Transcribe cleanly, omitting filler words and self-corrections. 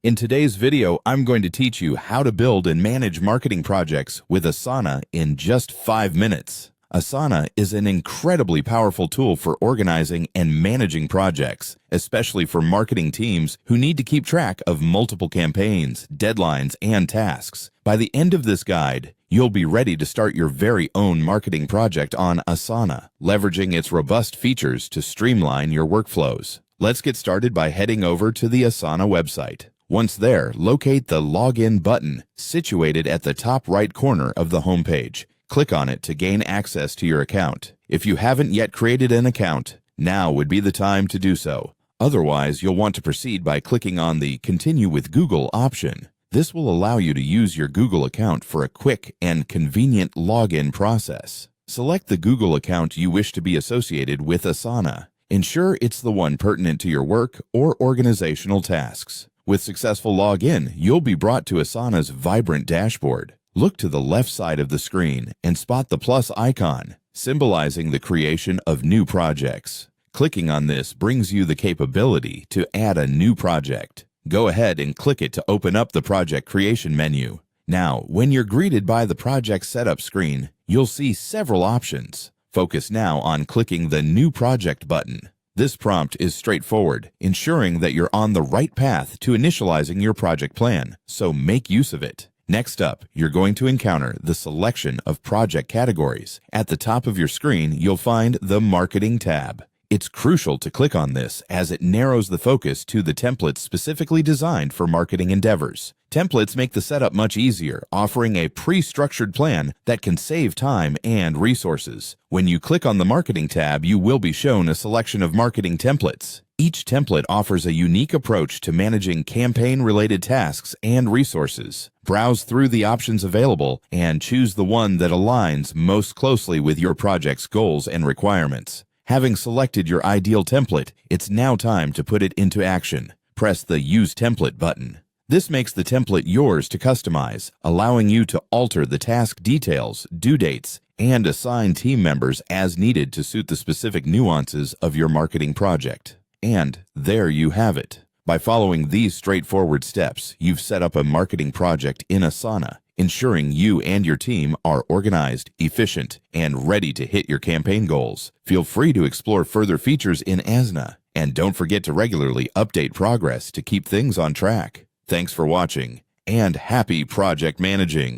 In today's video, I'm going to teach you how to build and manage marketing projects with Asana in just 5 minutes. Asana is an incredibly powerful tool for organizing and managing projects, especially for marketing teams who need to keep track of multiple campaigns, deadlines, and tasks. By the end of this guide, you'll be ready to start your very own marketing project on Asana, leveraging its robust features to streamline your workflows. Let's get started by heading over to the Asana website. Once there, locate the Login button situated at the top right corner of the homepage. Click on it to gain access to your account. If you haven't yet created an account, now would be the time to do so. Otherwise, you'll want to proceed by clicking on the Continue with Google option. This will allow you to use your Google account for a quick and convenient login process. Select the Google account you wish to be associated with Asana. Ensure it's the one pertinent to your work or organizational tasks. With successful login, you'll be brought to Asana's vibrant dashboard. Look to the left side of the screen and spot the plus icon, symbolizing the creation of new projects. Clicking on this brings you the capability to add a new project. Go ahead and click it to open up the project creation menu. Now, when you're greeted by the project setup screen, you'll see several options. Focus now on clicking the New Project button. This prompt is straightforward, ensuring that you're on the right path to initializing your project plan, so make use of it. Next up, you're going to encounter the selection of project categories. At the top of your screen, you'll find the Marketing tab. It's crucial to click on this as it narrows the focus to the templates specifically designed for marketing endeavors. Templates make the setup much easier, offering a pre-structured plan that can save time and resources. When you click on the Marketing tab, you will be shown a selection of marketing templates. Each template offers a unique approach to managing campaign-related tasks and resources. Browse through the options available and choose the one that aligns most closely with your project's goals and requirements. Having selected your ideal template, it's now time to put it into action. Press the Use Template button. This makes the template yours to customize, allowing you to alter the task details, due dates, and assign team members as needed to suit the specific nuances of your marketing project. And there you have it. By following these straightforward steps, you've set up a marketing project in Asana, ensuring you and your team are organized, efficient, and ready to hit your campaign goals. Feel free to explore further features in Asana, and don't forget to regularly update progress to keep things on track. Thanks for watching, and happy project managing!